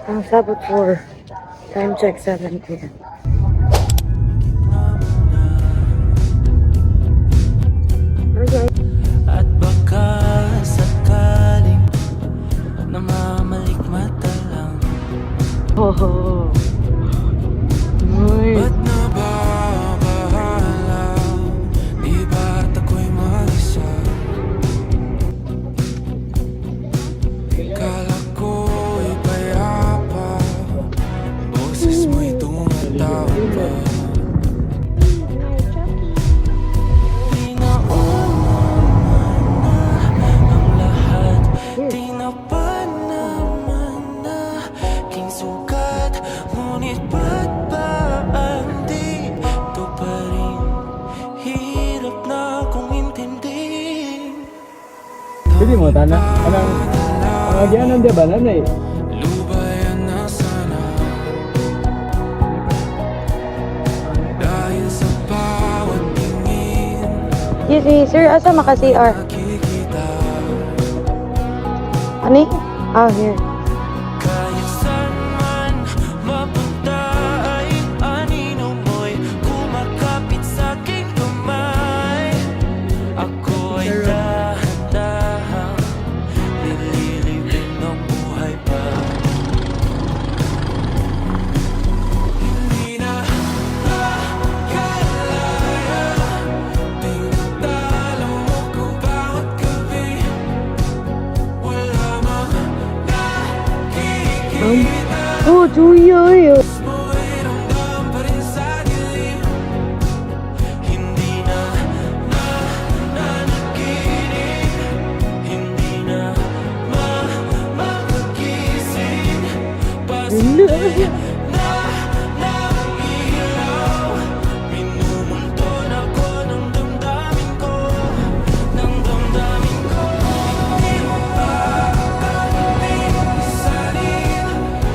Ang sabot 4. Time check 7 p.m. Okay. At baka sakaling namamalikmata lang. Oh. Uy. Ba't nababahala? Di ba't ako'y mag-isa? Kala ko'y payapa, boses mo'y tumatawag pa. Di nauman na ang lahat, di na pa naman na king sugat. Ngunit ba't ba ang dito pa rin? Hirap na kong intindihin. Pwede mo, Tana? Anong agyanan di ba? Nanay? Lubayan na sana dahil sa bawat tingin Excuse me, sir. Asa maka-CR? nakikita. Ani? Oh, here. Kahit saan man mapunta ay anino mo'y kumakapit sa aking kamay. Ako ay dahan-dahang nililibing ng buhay pa. Hindi na makalaya, tinatalo mo ko bawat gabi. Wala mang nakikita, Oh, Juya. mo'y ramdam pa rin sa dilim. Hindi na nanaginip, hindi na makagising. Pasaway na nangilaw, minumulton ako ng damdamin ko, ng damdamin ko. Hindi mo pa kailangan isalin,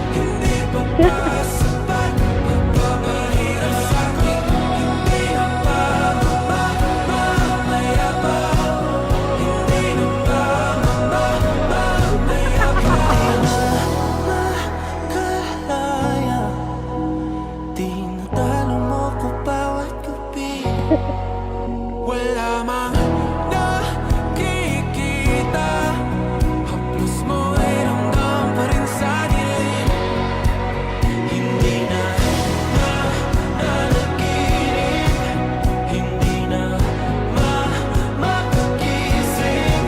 hindi pa ba sapat magpapahirap sa'kin? Hindi na ba mamamayabang? Hindi na ba mamamayabang? Makalaya, tinatalo mo ko bawat gabi. Wala mang nakikita, haplos mo ay ramdam pa rin sa dilim. Hindi na nanaginip, hindi na makagising.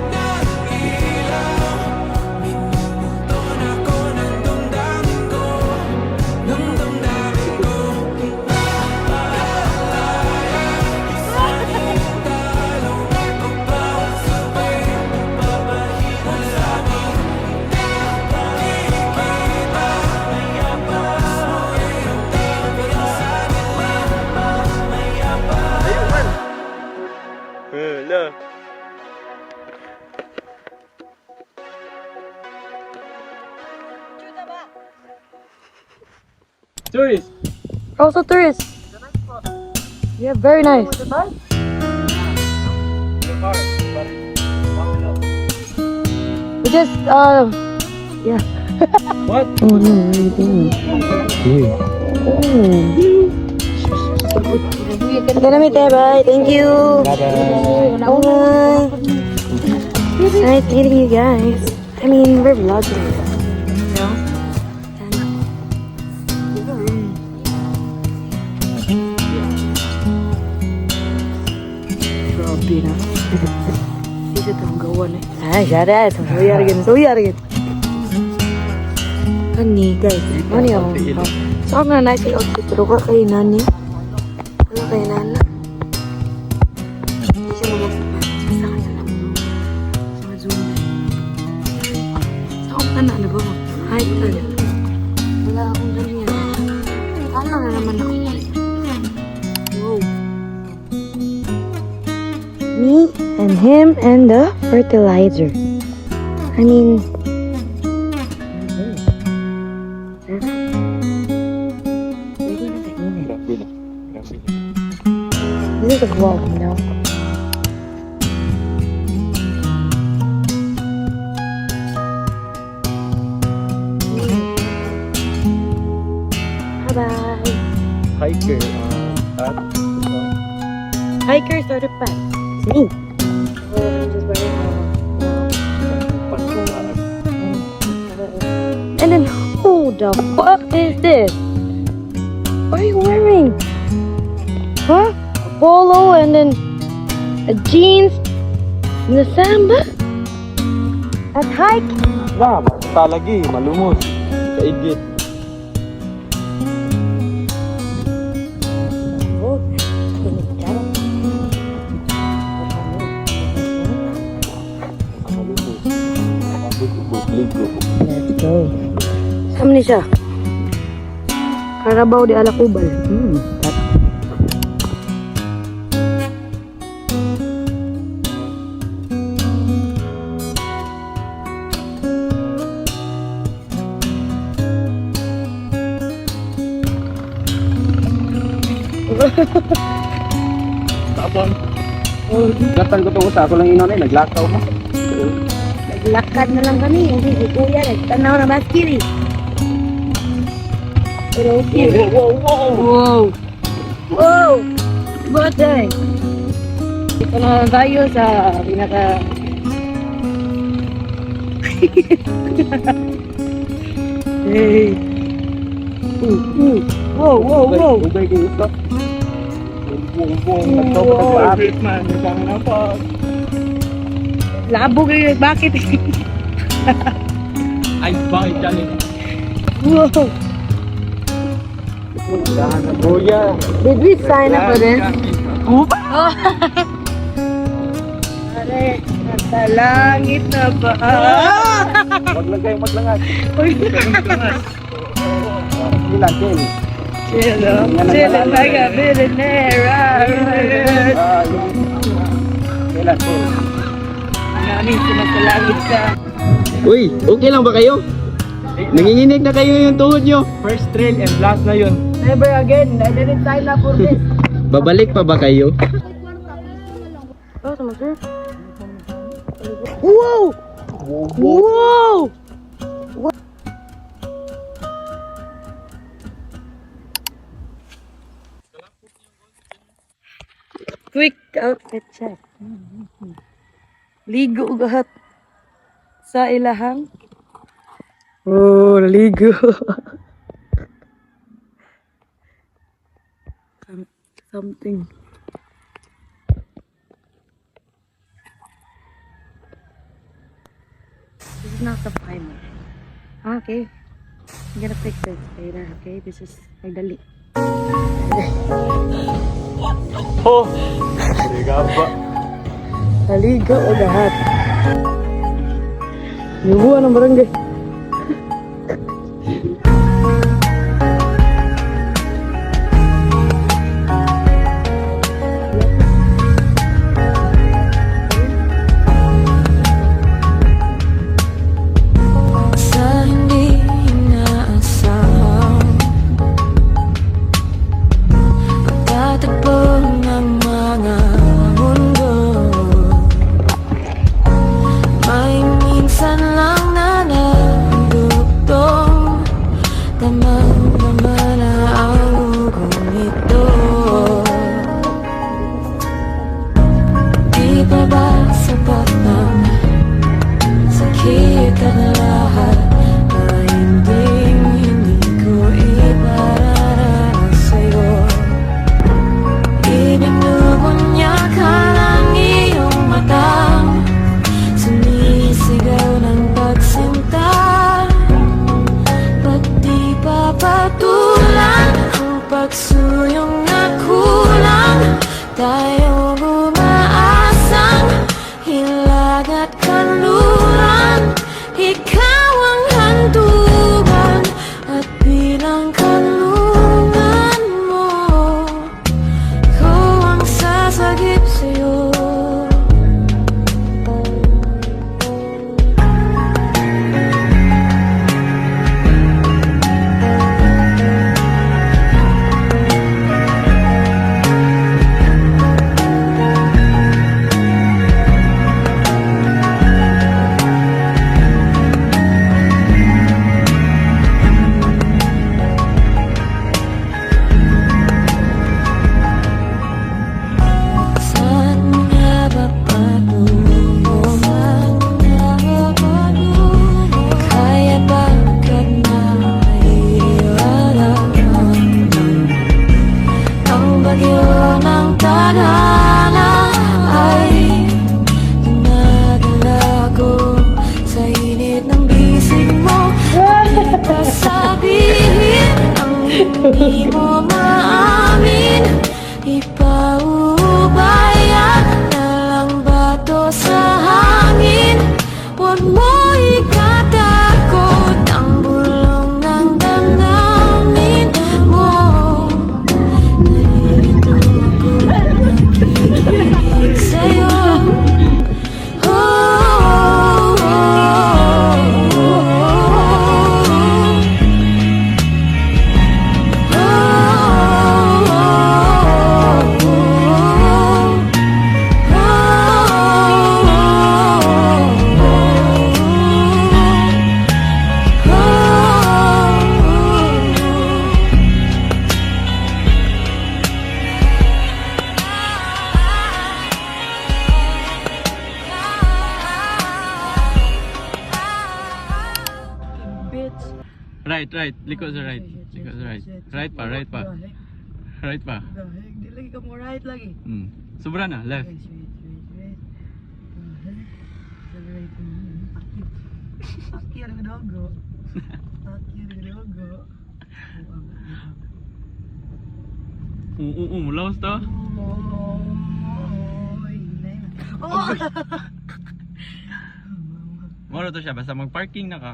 Nangilaw, minumulton ako ng damdamin ko, ng damdamin ko. Naaalala, isang talong ako bawat sabay, papahirap sa'kin. Nakikita, mayabas mo'y ramdam pa rin sa dilim. Mayabas. Hala. Tourist. Also tourist. Yeah, very nice. We just, yeah. What? Oh, no, what are you doing? Gonna meet there, bye. Thank you. Bye-bye. Bye. Nice meeting you guys. I mean, we're vlogging. You know? Grabe na. Hindi siya tanggawan eh. Ah, syara. So yaragin. Kani, guys. Ano yung so, ako na nice yung outfit. Pero ka kay nani. Ano kay nana? Hindi siya mamagpapasok sa kanya lang. Sa zoom na. Sa akong tana na ba? Hi, talaga. Wala akong ganyan. Ano na naman ako? Wow. Me and him and the fertilizer. I mean, this is a vlog, you know. hiker. At Hikers are the best. Me. Oh, I'm just wearing And then, who the fuck is this? What are you wearing? Huh? A polo and then a jeans and the samba? At hike? na, talagi, malumos. Kaigit. Oh, let's go. Saan ni siya? Carabao de Alacubal. Tapon. Gatan ko itong usa. Ako lang inanay, naglakaw mo. Naglakad na lang kami. Hindi, si Kuya, nagtanaw na baskili. Pero okay. Wow! Wow! Batay! Dito na tayo sa pinaka... Hey! Wow! Wow! Wow! Ugay kayo ito. Buong nagtapos man. Isang napag. Labo kayo, bakit? Ay, bakit dyan? Wow! Kuya. Did we sign up for this? Oh! Pare, nasa langit na ba? Maglagay, maglangat. Uy! Ilan, Ken? Sila like a billionaire. Ilan, Ken? Namin sumasalangit ka. Uy, okay lang ba kayo? Nanginginig na kayo yung tuhod nyo. First trail and last na yun. Never again. I didn't sign up for this. Babalik pa ba kayo? Oh, sir. Wow! Wow! Quick outfit check. Ligo ugahat sa ilahang. Oh, naligo. Something. This is not the primer. Okay. I'm gonna fix this later, okay? This is my dali. Oh! Liga ba? Naligo ugahat. Nubuan ng barangay. Sa hindi inaasahan pagtatagpo ng mga mundo, may minsan lang na nandugtong damang-dama na ang ugong ito. Di pa ba sapat ng sakit at lahat na hindi ko ipararaan sa'yo? Ibinubo niya ka ng iyong mata, sumisigaw ng pagsinta. Ba't di papatulan ang pagsuyong na kulang? Tayo umaasang hilag at kanluran. Ikaw Di mo maamin, ipaubaya na lang ba to sa hangin? Huwag mo ikatakot ang bulong ng damdamin mo. Narito ako nakikinig sa'yo. Oh, oh, oh, Bitch. Right, right. Likod sa right. Likod sa right. Right pa, right pa. Right pa. Di lagi ka mo right lagi. Sobra na, left. Wait. Right. Aki ang dogo. Laos to. Oh! Moro to siya, basta mag-parking na ka.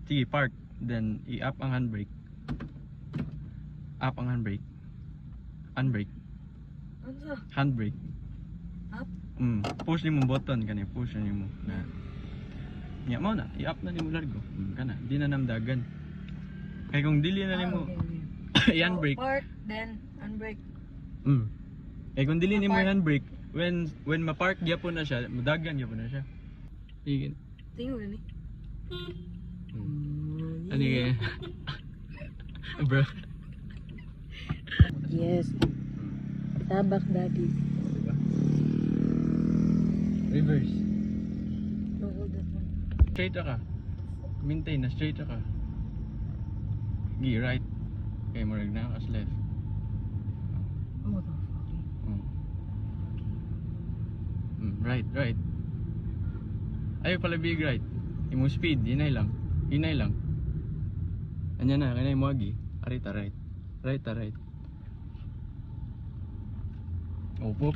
Sige, park. Then, i-up ang handbrake. Up ang handbrake. Handbrake. Ano? Handbrake. Up? Push ni mo button kani, push ni mo na. Nya mo na, i-up na ni mo largo. Kana, di na namdagan. Kay kung dili na nimo i-handbrake. Park, then unbrake. Kay kung dili nimo i-handbrake, when ma-park gyapon na siya, mudagan gyapon na siya. Sige. Tingnan mo ni. Ano kaya? Bro. Yes. Tabak daddy. Diba? Reverse. No, hold that one. Straight ka. Maintain na straight ka. Gi right. Kay murag na kas left. Oh, what the fuck? Right, right. Ayaw pala big right. Imong speed, inay lang. Inay lang. Anya na, kanay mo agi. Arita right. Right, right. Op. Whoa.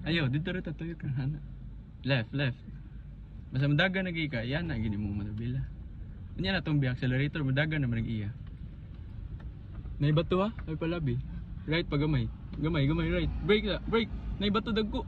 Ayaw, dito rin tatuyo ka. Hana. Left. Basta madaga nag ka, yan na, gini mo manabila. Anya na itong accelerator, madaga na manag-iya. Naibato ha? Ay palabi. Right pa gamay. Gamay, right. Brake na, brake. Naibato dagko.